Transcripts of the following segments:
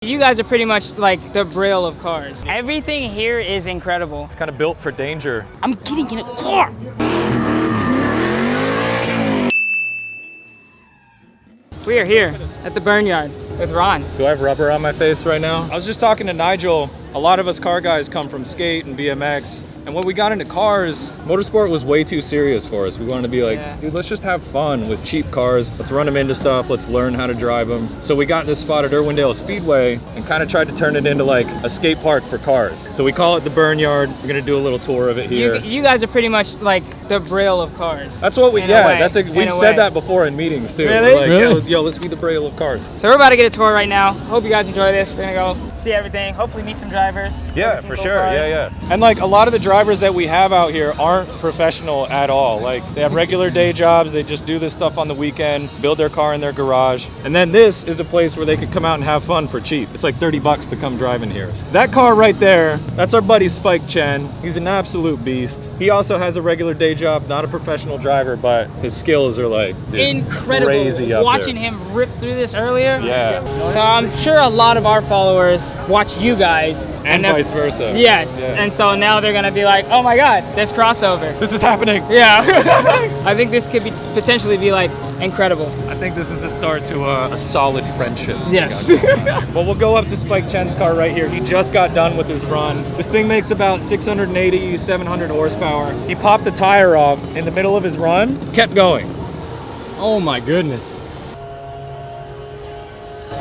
You guys are pretty much like the Braille of cars. Everything here is incredible. It's kind of built for danger. I'm getting in a car. We are here at the Burnyard with Ron. Do I have rubber on my face right now? I was just talking to Nigel. A lot of us car guys come from skate and BMX. And when we got into cars, motorsport was way too serious for us. We wanted to be like, dude, let's just have fun with cheap cars. Let's run them into stuff. Let's learn how to drive them. So we got this spot at Irwindale Speedway and kind of tried to turn it into like a skate park for cars. So we call it the Burnyard. We're gonna do a little tour of it here. You guys are pretty much like the Braille of cars. That's what we, we've said that before in meetings too. Really? We're like, yo, let's be the Braille of cars. So we're about to get a tour right now. Hope you guys enjoy this. We're gonna go see everything. Hopefully meet some drivers. Yeah, for sure. Yeah. And like a lot of the drivers that we have out here aren't professional at all. Like they have regular day jobs. They just do this stuff on the weekend, build their car in their garage. And then this is a place where they could come out and have fun for cheap. It's like 30 bucks to come drive in here. That car right there, that's our buddy Spike Chen. He's an absolute beast. He also has a regular day job, not a professional driver, but his skills are like, dude, incredible. Crazy up Watching there. him rip through this earlier. Yeah. So I'm sure a lot of our followers watch you guys. And vice versa. Yes. Yeah. And so now they're gonna be like, oh my God, this crossover. This is happening. Yeah. I think this could be potentially be like incredible. I think this is the start to a solid friendship. Yes. Well, we'll go up to Spike Chen's car right here. He just got done with his run. This thing makes about 680, 700 horsepower. He popped the tire off in the middle of his run, kept going. Oh my goodness.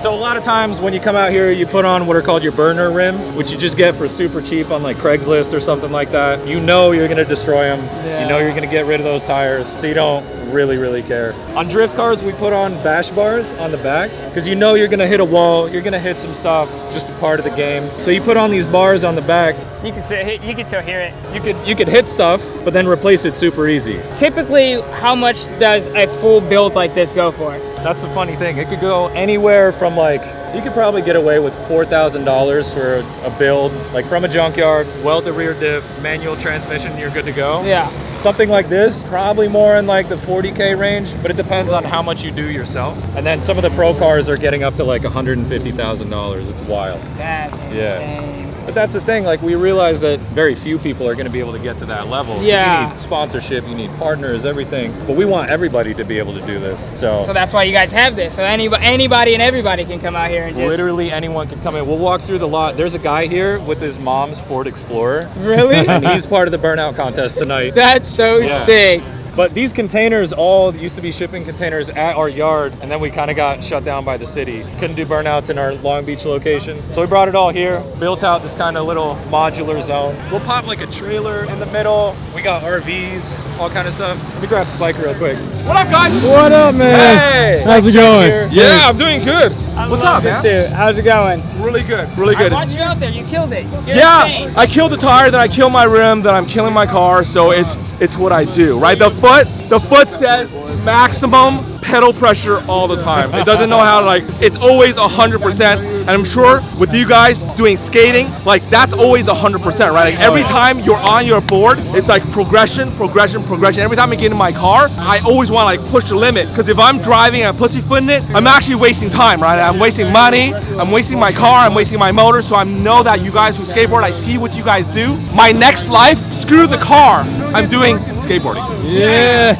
So a lot of times when you come out here, you put on what are called your burner rims, which you just get for super cheap on like Craigslist or something like that. You know you're gonna destroy them. Yeah. You know you're gonna get rid of those tires, so you don't really care. On drift cars, we put on bash bars on the back because you know you're gonna hit a wall, you're gonna hit some stuff, just a part of the game. So you put on these bars on the back. You can still hear it. You could hit stuff, but then replace it super easy. Typically, how much does a full build like this go for? That's the funny thing. It could go anywhere from like, you could probably get away with $4,000 for a build, like from a junkyard, weld the rear diff, manual transmission, you're good to go. Yeah. Something like this, probably more in like the 40K range, but it depends on how much you do yourself. And then some of the pro cars are getting up to like $150,000. It's wild. That's insane. But that's the thing, like we realize that very few people are gonna be able to get to that level. Yeah. You need sponsorship, you need partners, everything. But we want everybody to be able to do this. So that's why you guys have this. So anybody and everybody can come out here and just... Literally anyone can come in. We'll walk through the lot. There's a guy here with his mom's Ford Explorer. Really? And he's part of the burnout contest tonight. That's so sick. But these containers all used to be shipping containers at our yard, and then we kind of got shut down by the city. Couldn't do burnouts in our Long Beach location. So we brought it all here, built out this kind of little modular zone. We'll pop like a trailer in the middle. We got RVs, all kind of stuff. Let me grab Spike real quick. What up, guys? What up, man? Hey! How's it going? Yeah, I'm doing good. What's up, man? Suit. How's it going? Really good, really good. I watched you out there. You killed it. You're Yeah, insane. I killed the tire, then I kill my rim, then I'm killing my car. So it's what I do, right? The foot says maximum pedal pressure all the time. It doesn't know how to it's always 100%. And I'm sure with you guys doing skating, like that's always 100%, right? Like every time you're on your board, it's like progression. Every time I get in my car, I always want to like push the limit, because if I'm driving and pussyfooting it, I'm actually wasting time, right? I'm wasting money, I'm wasting my car, I'm wasting my motor. So I know that you guys who skateboard, I see what you guys do. My next life, screw the car, I'm doing skateboarding. Yeah.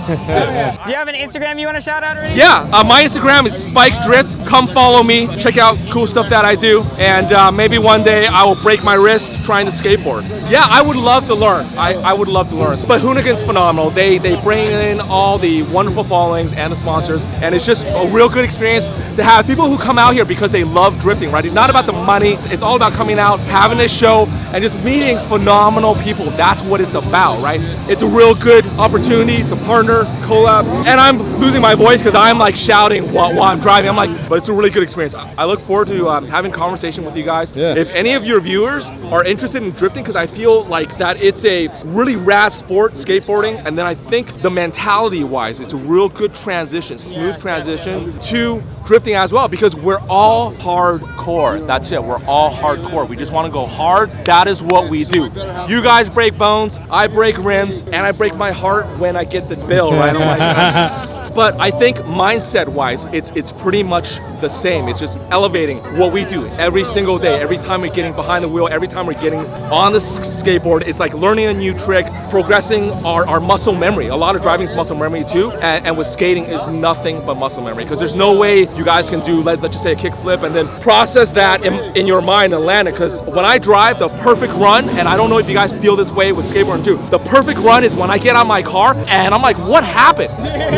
Do you have an Instagram you want to shout out or anything? Yeah, my Instagram is Spike Drift. Come follow me, check out cool stuff that I do, and maybe one day I will break my wrist trying to skateboard. Yeah, I would love to learn. I would love to learn. But Hoonigan's phenomenal. They bring in all the wonderful followings and the sponsors, and it's just a real good experience to have people who come out here because they love drifting, right? It's not about the money. It's all about coming out, having a show, and just meeting phenomenal people. That's what it's about, right? It's a real good opportunity to partner, collab, and I'm losing my voice because I'm like shouting while I'm driving. I'm like, but it's a really good experience. I look forward to having conversation with you guys. Yeah. If any of your viewers are interested in drifting, because I feel like that it's a really rad sport, skateboarding, and then I think the mentality wise, it's a real good transition, smooth transition to drifting as well, because we're all hardcore. That's it, we're all hardcore. We just want to go hard. That is what we do. You guys break bones, I break rims, and I break my heart when I get the bill, right? I'm like, But I think mindset-wise, it's pretty much the same. It's just elevating what we do every single day. Every time we're getting behind the wheel, every time we're getting on the skateboard, it's like learning a new trick, progressing our muscle memory. A lot of driving is muscle memory too, and with skating is nothing but muscle memory, because there's no way you guys can do, let's just say, a kick flip and then process that in your mind and land it. Because when I drive, the perfect run, and I don't know if you guys feel this way with skateboarding too, the perfect run is when I get out of my car and I'm like, what happened?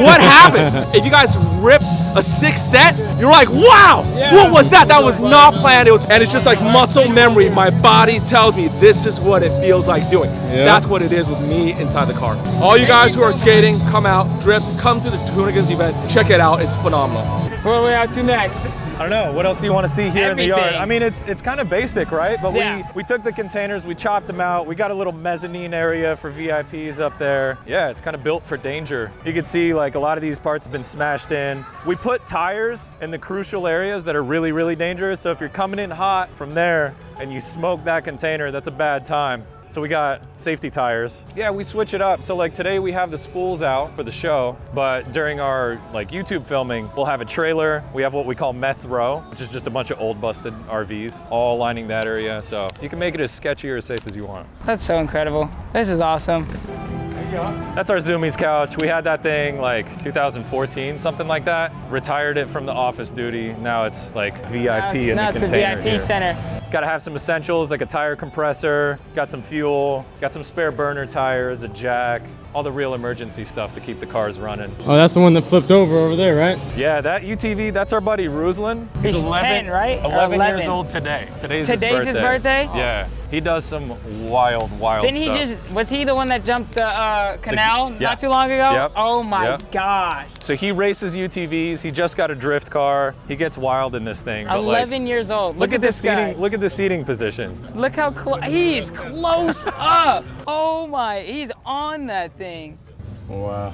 What happened? If you guys rip a 6 set, you're like, wow, what was that? That was not planned. And it's just like muscle memory. My body tells me this is what it feels like doing. That's what it is with me inside the car. All you guys who are skating, come out, drift, come to the Hoonigan's event, check it out, it's phenomenal. Where are we out to next? I don't know. What else do you want to see here in the yard? Everything. I mean, it's kind of basic, right? But we took the containers, we chopped them out. We got a little mezzanine area for VIPs up there. Yeah, it's kind of built for danger. You can see like a lot of these parts have been smashed in. We put tires in the crucial areas that are really, really dangerous. So if you're coming in hot from there and you smoke that container, that's a bad time. So we got safety tires. Yeah, we switch it up. So like today we have the spools out for the show, but during our like YouTube filming, we'll have a trailer. We have what we call meth row, which is just a bunch of old busted RVs, all lining that area. So you can make it as sketchy or as safe as you want. That's so incredible. This is awesome. That's our Zoomies couch. We had that thing like 2014, something like that. Retired it from the office duty. Now it's like VIP in the container. Now it's the VIP here. center. Got to have some essentials like a tire compressor, got some fuel, got some spare burner tires, a jack, all the real emergency stuff to keep the cars running. Oh, that's the one that flipped over there, right? Yeah, that UTV, that's our buddy Ruslan. He's 10, right? Or 11 years old today. Today's his birthday? Yeah, he does some wild Didn't he stuff. was he the one that jumped the canal not too long ago? Yep. Oh my gosh. So he races UTVs, he just got a drift car. He gets wild in this thing. 11 years old. Look at this guy. Look at the seating position. Look how close, he's close up. Oh my, he's on that thing. Wow.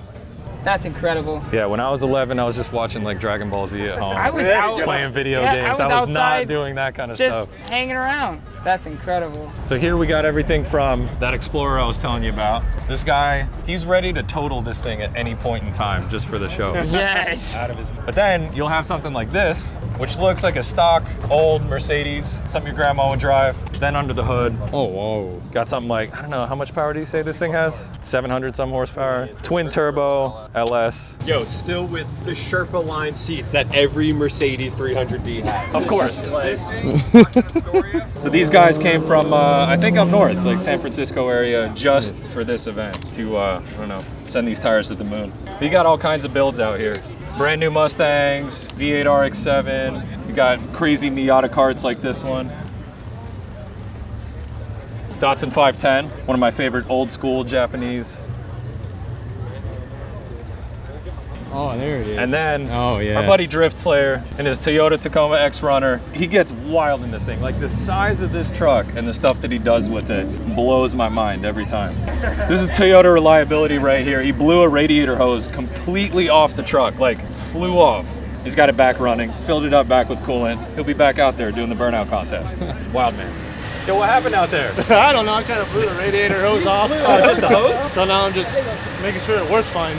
That's incredible. Yeah, when I was 11, I was just watching like Dragon Ball Z at home. I was out playing video games. I was not doing that kind of just stuff. hanging around. That's incredible. So here we got everything from that Explorer I was telling you about. This guy, he's ready to total this thing at any point in time just for the show. Yes. But then you'll have something like this, which looks like a stock old Mercedes, something your grandma would drive. Then under the hood, Oh, whoa. got something like, I don't know, how much power do you say this thing has? 700 some horsepower. Twin turbo, LS. Yo, still with the Sherpa line seats that every Mercedes 300D has. Of course. So these guys came from, I think up north, like San Francisco area, just for this event to, I don't know, send these tires to the moon. We got all kinds of builds out here. Brand new Mustangs, V8 RX-7. You got crazy Miata carts like this one. Datsun 510, one of my favorite old school Japanese. Oh, there it is. And then Oh, yeah. our buddy Drift Slayer and his Toyota Tacoma X Runner. He gets wild in this thing. Like the size of this truck and the stuff that he does with it blows my mind every time. This is Toyota reliability right here. He blew a radiator hose completely off the truck, like flew off. He's got it back running, filled it up back with coolant. He'll be back out there doing the burnout contest. Wild man. Yo, what happened out there? I don't know, I kind of blew the radiator hose off. Just the hose? So now I'm just making sure it works fine.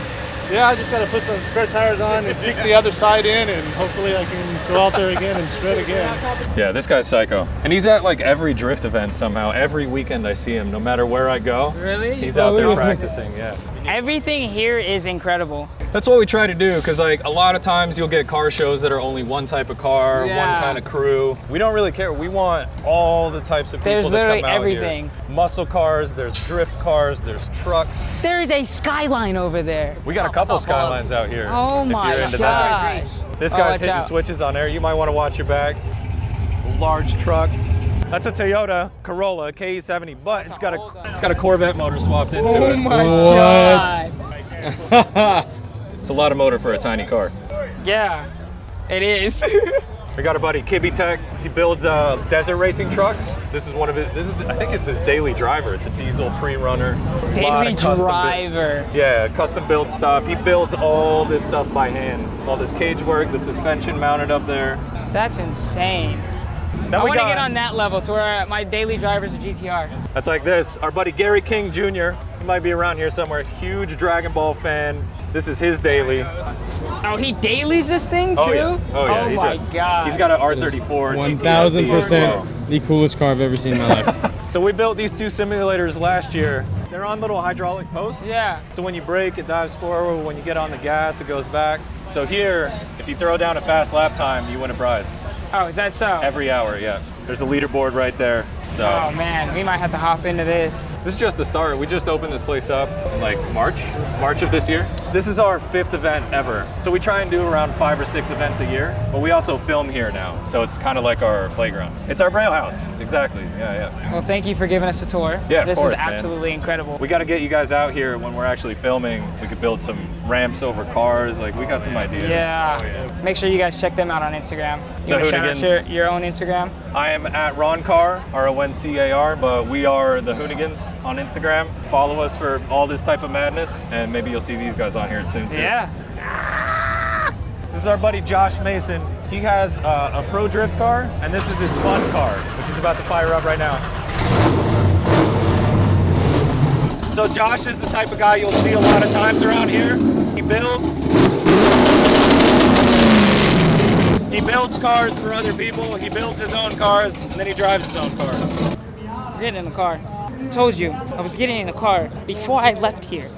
Yeah, I just got to put some spare tires on and kick the other side in, and hopefully I can go out there again and shred again. Yeah, this guy's psycho. And he's at like every drift event somehow. Every weekend I see him, no matter where I go. Really? He's out there practicing, yeah. Everything here is incredible. That's what we try to do, because like a lot of times you'll get car shows that are only one type of car, one kind of crew. We don't really care. We want all the types of people There's that literally come out everything. Here. Muscle cars, there's drift cars, there's trucks. There is a Skyline over there. We got a couple Skylines out here. Oh my if you're into gosh. that. This Oh, guy's watch hitting out. switches on there. You might want to watch your back. Large truck. That's a Toyota Corolla KE70, but it's got a Corvette motor swapped into it. Oh my What? god. It's a lot of motor for a tiny car. Yeah, it is. We got our buddy Kibby Tech. He builds desert racing trucks. This is one of his. I think it's his daily driver. It's a diesel pre-runner. Daily driver. Yeah, custom built stuff. He builds all this stuff by hand. All this cage work, the suspension mounted up there. That's insane. Then I we want to got- get on that level to where my daily driver's a GTR. That's like this. Our buddy Gary King Jr. He might be around here somewhere. Huge Dragon Ball fan. This is his daily. Oh, he dailies this thing too? Oh yeah. Oh my God. He's got an R34 1000% the coolest car I've ever seen in my life. So we built these two simulators last year. They're on little hydraulic posts. Yeah. So when you brake, it dives forward. When you get on the gas, it goes back. So here, if you throw down a fast lap time, you win a prize. Oh, is that so? Every hour, yeah. There's a leaderboard right there. So. Oh man, we might have to hop into this. This is just the start. We just opened this place up in like March of this year. This is our 5th event ever. So we try and do around 5 or 6 events a year, but we also film here now. So it's kind of like our playground. It's our Braille house. Exactly, yeah. Well, thank you for giving us a tour. Yeah, This of course, is absolutely incredible. We got to get you guys out here when we're actually filming. We could build some ramps over cars. Like we got some ideas. Yeah. Oh, yeah. Make sure you guys check them out on Instagram. You The wanna shout out Hoonigans. your own Instagram? I am at Roncar, R-O-N-C-A-R, but we are the Hoonigans on Instagram. Follow us for all this type of madness, and maybe you'll see these guys on here soon too. Yeah. This is our buddy Josh Mason. He has a pro drift car, and this is his fun car, which is about to fire up right now. So Josh is the type of guy you'll see a lot of times around here. He builds cars for other people. He builds his own cars, and then he drives his own car. Get in the car. I told you, I was getting in a car before I left here.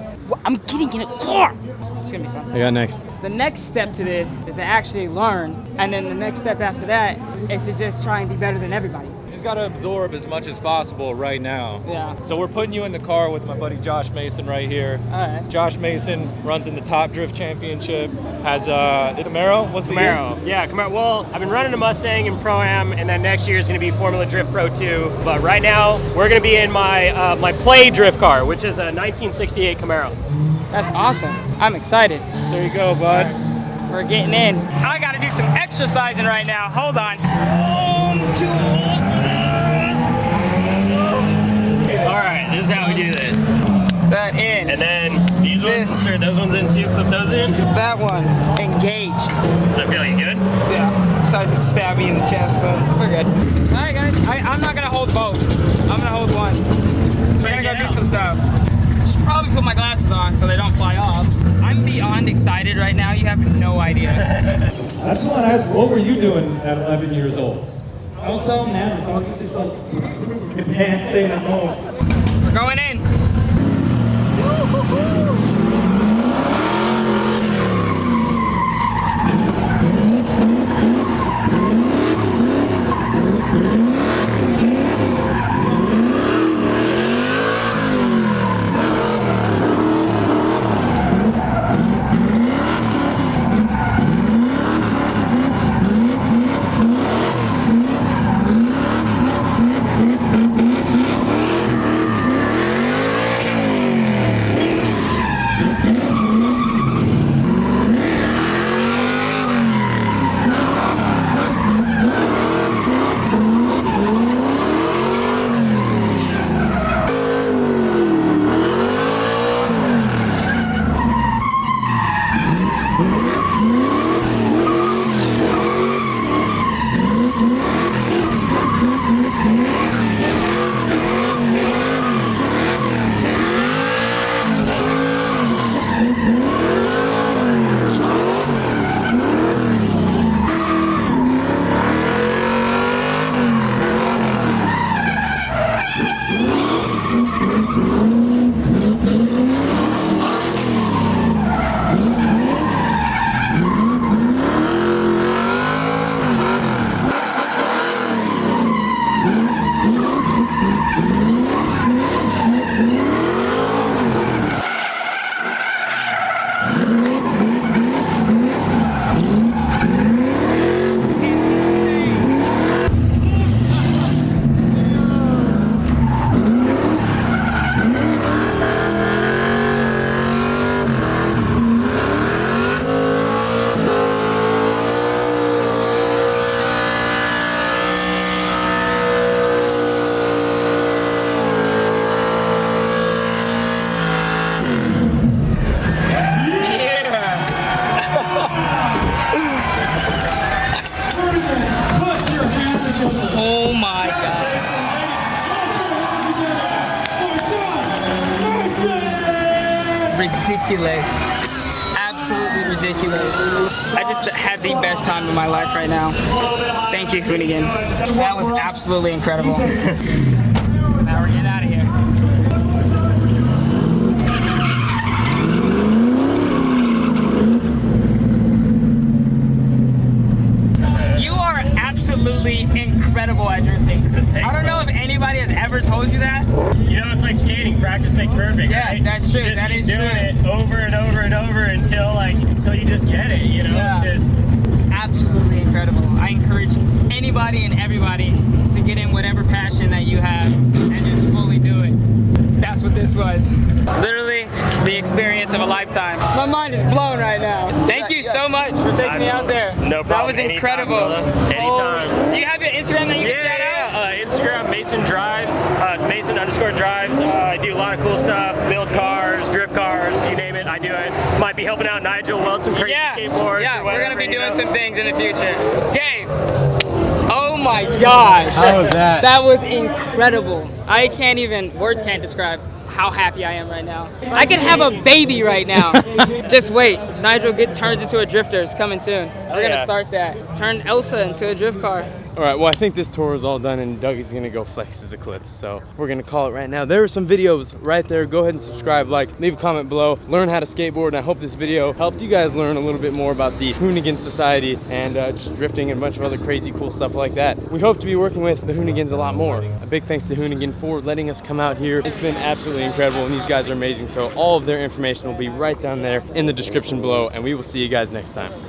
I'm getting in a car. It's gonna be fun. I got next. The next step to this is to actually learn, and then the next step after that is to just try and be better than everybody. You just gotta absorb as much as possible right now. Yeah. So we're putting you in the car with my buddy Josh Mason right here. All right. Josh Mason runs in the Top Drift Championship. Has a Camaro. What's the year? Camaro. Yeah, Camaro. Well, I've been running a Mustang in Pro-Am, and then next year is going to be Formula Drift Pro 2. But right now, we're going to be in my my play drift car, which is a 1968 Camaro. That's awesome. I'm excited. So there you go, bud. We're getting in. I gotta do some exercising right now. Hold on. All right, this is how we do this. That in. And then these ones, or those ones in too, clip those in. That one. Engaged. Does that feel good? Yeah. Besides it stabbed me in the chest, but we're good. All right, guys. I'm not gonna hold both. I'm gonna hold one. We're gonna go do some stuff. Should probably put my glasses on so they don't fly off. I'm beyond excited right now. You have no idea. I just want to ask, what were you doing at 11 years old? I was so nervous. I was just like, can't stay at home. We're going in. Oh my God. Ridiculous. ridiculous. I just had the best time of my life right now. Thank you, Hoonigan. That was absolutely incredible. Now we're getting out of here. You are absolutely incredible at drifting. I don't know if anybody has ever told you that. You know, it's like skating. Practice makes perfect. Yeah, right? that's true. You just That keep is doing true. it over and over and over until you just get it. You know, Yeah. it's just. Absolutely incredible. I encourage anybody and everybody to get in whatever passion that you have and just fully do it. That's what this was. Literally the experience of a lifetime. My mind is blown right now. Thank you so much for taking me out there. No problem. That was Anytime, incredible. brother. Anytime. Do you have your Instagram that you can shout out? Instagram, Mason Drives. It's Mason_Drives. I do a lot of cool stuff. Build cars, drift cars, you name it, I do it. Might be helping out Nigel weld some crazy skateboards. Yeah, or we're gonna whatever, be you doing know? some things in the future. Gabe. Oh my gosh. How was that? That was incredible. I can't even, words can't describe how happy I am right now. I could have a baby right now. Just wait, Nigel turns into a drifter. It's coming soon. We're gonna start that. Turn Elsa into a drift car. All right, well, I think this tour is all done and Dougie's gonna go flex his Eclipse. So we're gonna call it right now. There are some videos right there. Go ahead and subscribe, like, leave a comment below, learn how to skateboard. And I hope this video helped you guys learn a little bit more about the Hoonigan Society and just drifting and a bunch of other crazy cool stuff like that. We hope to be working with the Hoonigans a lot more. A big thanks to Hoonigan for letting us come out here. It's been absolutely incredible and these guys are amazing. So all of their information will be right down there in the description below and we will see you guys next time.